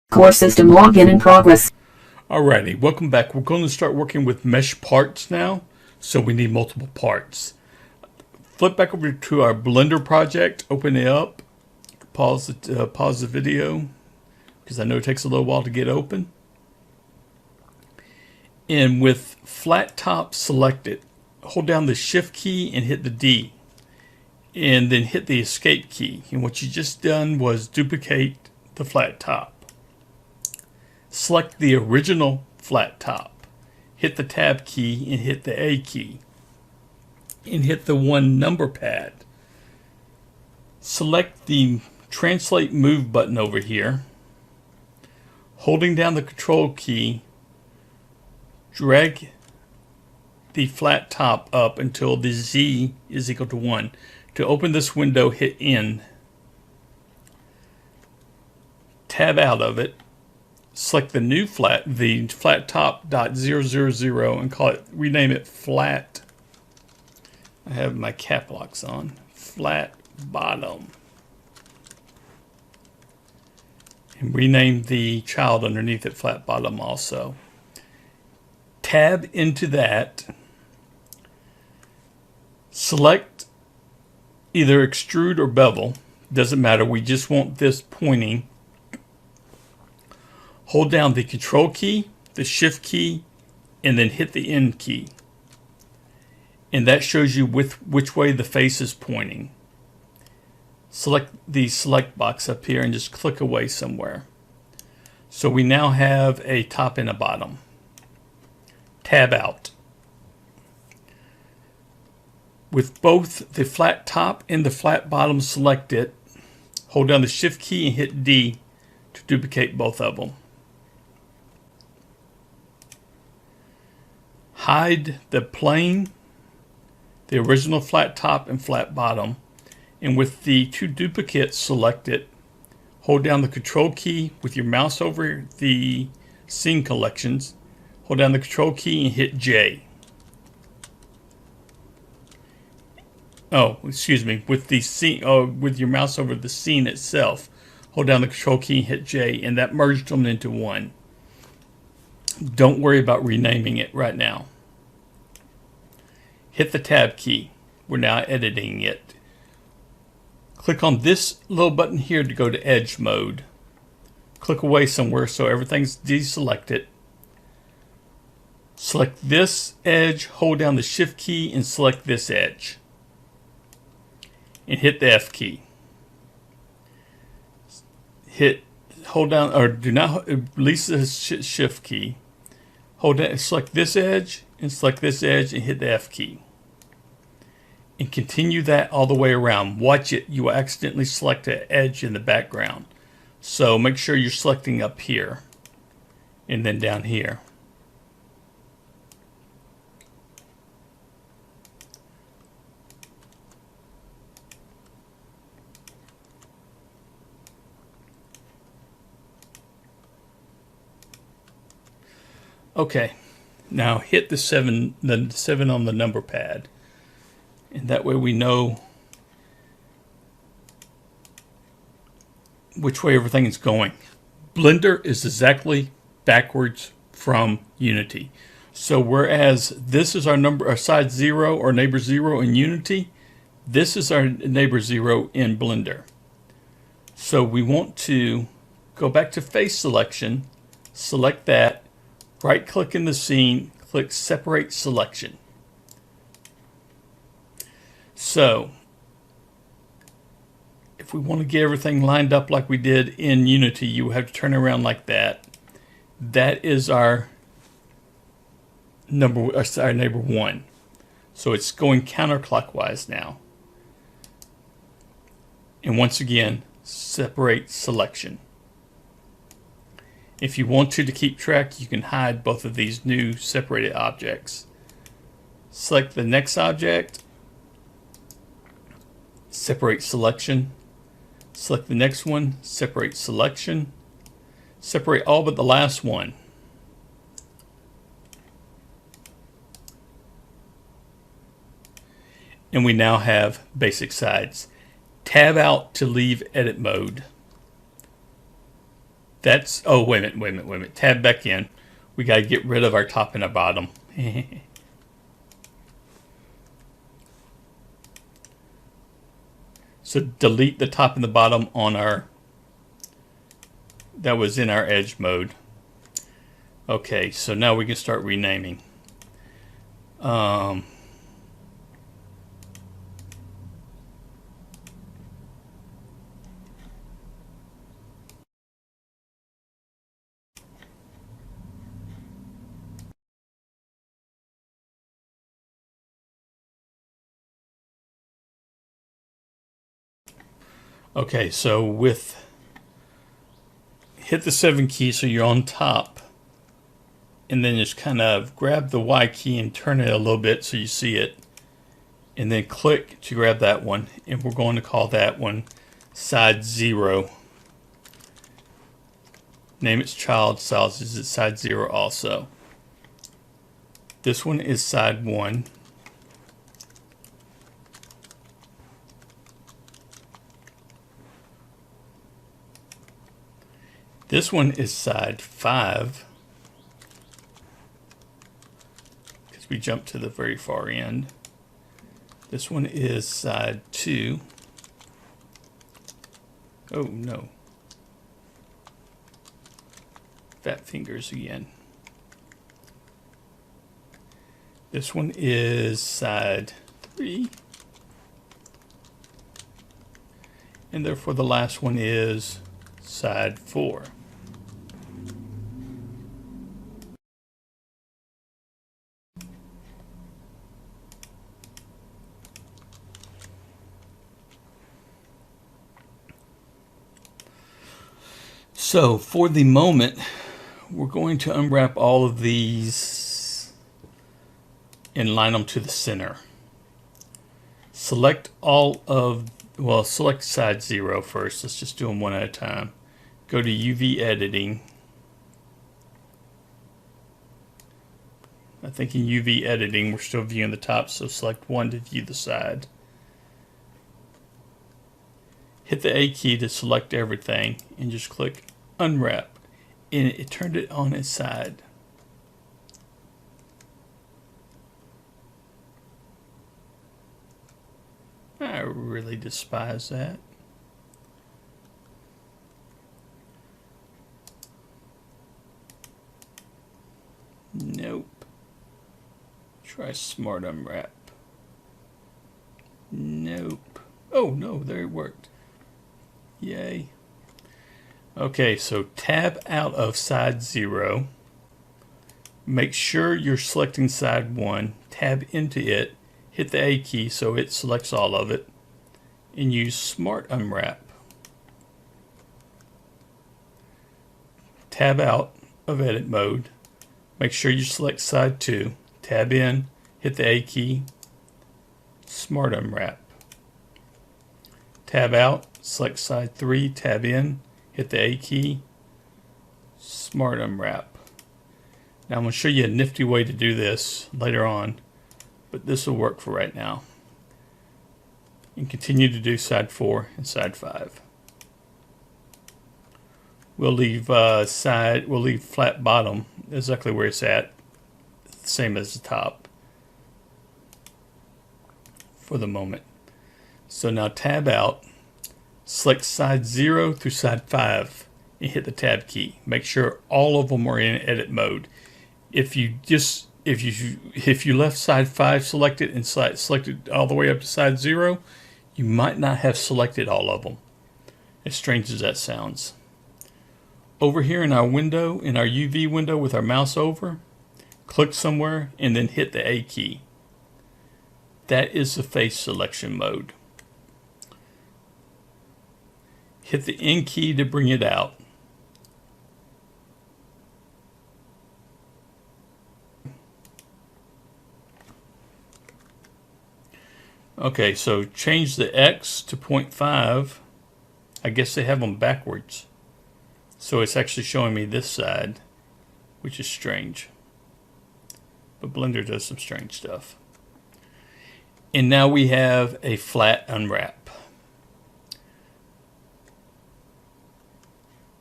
Core system login in progress. Alrighty, welcome back. We're going to start working with mesh parts now, so we need multiple parts. Flip back over to our Blender project, open it up, pause the video, because I know it takes a little while to get open. And with flat top selected, hold down the shift key and hit the D, and then hit the escape key. And what you just done was duplicate the flat top. Select the original flat top, hit the tab key and hit the A key, and hit the 1 number pad. Select the translate move button over here. Holding down the control key, drag the flat top up until the Z is equal to 1. To open this window, hit N. Tab out of it. Select the new flat, the flat top .000, and rename it flat. I have my cap locks on. Flat bottom. And rename the child underneath it flat bottom also. Tab into that. Select either extrude or bevel. Doesn't matter. We just want this pointing. Hold down the control key, the shift key, and then hit the N key. And that shows you which way the face is pointing. Select the select box up here and just click away somewhere. So we now have a top and a bottom. Tab out. With both the flat top and the flat bottom selected, hold down the shift key and hit D to duplicate both of them. Hide the plane, the original flat top and flat bottom, and with the 2 duplicates selected, hold down the control key with your mouse over the scene collections, hold down the control key and hit J. Oh, excuse me, with the scene, with your mouse over the scene itself, hold down the control key and hit J, and that merged them into one. Don't worry about renaming it right now. Hit the tab key. We're now editing it. Click on this little button here to go to edge mode. Click away somewhere so everything's deselected. Select this edge, hold down the shift key and select this edge. And hit the F key. Hold down, or do not release the shift key. Hold down, select this edge and select this edge and hit the F key. And continue that all the way around. Watch it, you will accidentally select an edge in the background. So make sure you're selecting up here and then down here. Okay, now hit the 7 on the number pad. And that way we know which way everything is going. Blender is exactly backwards from Unity. So whereas this is our side 0 or neighbor 0 in Unity, this is our neighbor 0 in Blender. So we want to go back to face selection, select that, right click in the scene, click separate selection. So, if we want to get everything lined up like we did in Unity, you have to turn around like that. That is our neighbor 1. So it's going counterclockwise now. And once again, separate selection. If you want to keep track, you can hide both of these new separated objects. Select the next object. Separate selection. Select the next one, separate selection. Separate all but the last one. And we now have basic sides. Tab out to leave edit mode. That's, oh, wait a minute. Tab back in. We got to get rid of our top and our bottom. So delete the top and the bottom on our, that was in our edge mode. Okay, so now we can start renaming. Okay, so hit the 7 key so you're on top, and then just kind of grab the Y key and turn it a little bit so you see it, and then click to grab that one, and we're going to call that one side 0. Name its child, size is side 0 also. This one is side 1. This one is side 5, because we jumped to the very far end. This one is side 2. Oh no. Fat fingers again. This one is side 3. And therefore the last one is side 4. So for the moment, we're going to unwrap all of these and line them to the center. Select all of, well, select side 0 first. Let's just do them one at a time. Go to UV editing. I think in UV editing, we're still viewing the top, so select 1 to view the side. Hit the A key to select everything and just click Unwrap, and it turned it on its side. I really despise that. Nope. Try Smart Unwrap. Nope. Oh no, there it worked. Yay. Okay, so tab out of side 0. Make sure you're selecting side 1. Tab into it. Hit the A key so it selects all of it. And use Smart Unwrap. Tab out of edit mode. Make sure you select side 2. Tab in. Hit the A key. Smart Unwrap. Tab out. Select side 3. Tab in. Hit the A key, Smart Unwrap. Now I'm going to show you a nifty way to do this later on, but this will work for right now. And continue to do side 4 and side 5. We'll leave we'll leave flat bottom exactly where it's at, same as the top for the moment. So now tab out. Select side 0 through side 5 and hit the tab key. Make sure all of them are in edit mode. If you left side 5 selected and selected all the way up to side 0, you might not have selected all of them. As strange as that sounds. Over here in our window, in our UV window with our mouse over, click somewhere and then hit the A key. That is the face selection mode. Hit the N key to bring it out. Okay, so change the X to 0.5. I guess they have them backwards. So it's actually showing me this side, which is strange. But Blender does some strange stuff. And now we have a flat unwrap.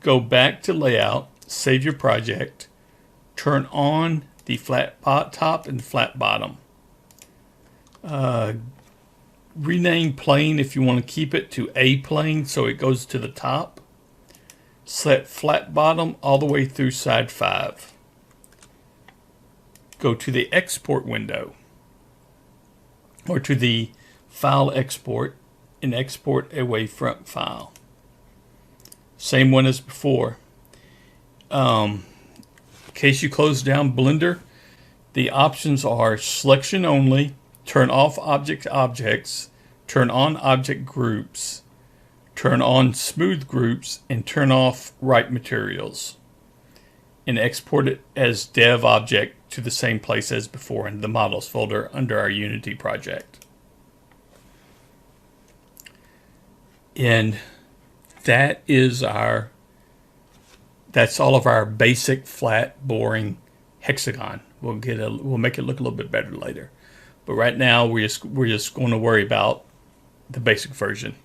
go back to layout, save your project, turn on the flat top and flat bottom. Rename plane if you want to keep it to A plane so it goes to the top. Select flat bottom all the way through side 5. Go to the export window or to the file export and export a wavefront file. Same one as before. In case you close down Blender, the options are selection only, turn off objects, turn on object groups, turn on smooth groups, and turn off write materials. And export it as dev object to the same place as before in the models folder under our Unity project. And that's all of our basic flat boring hexagon. We'll make it look a little bit better later. But right now we're just going to worry about the basic version.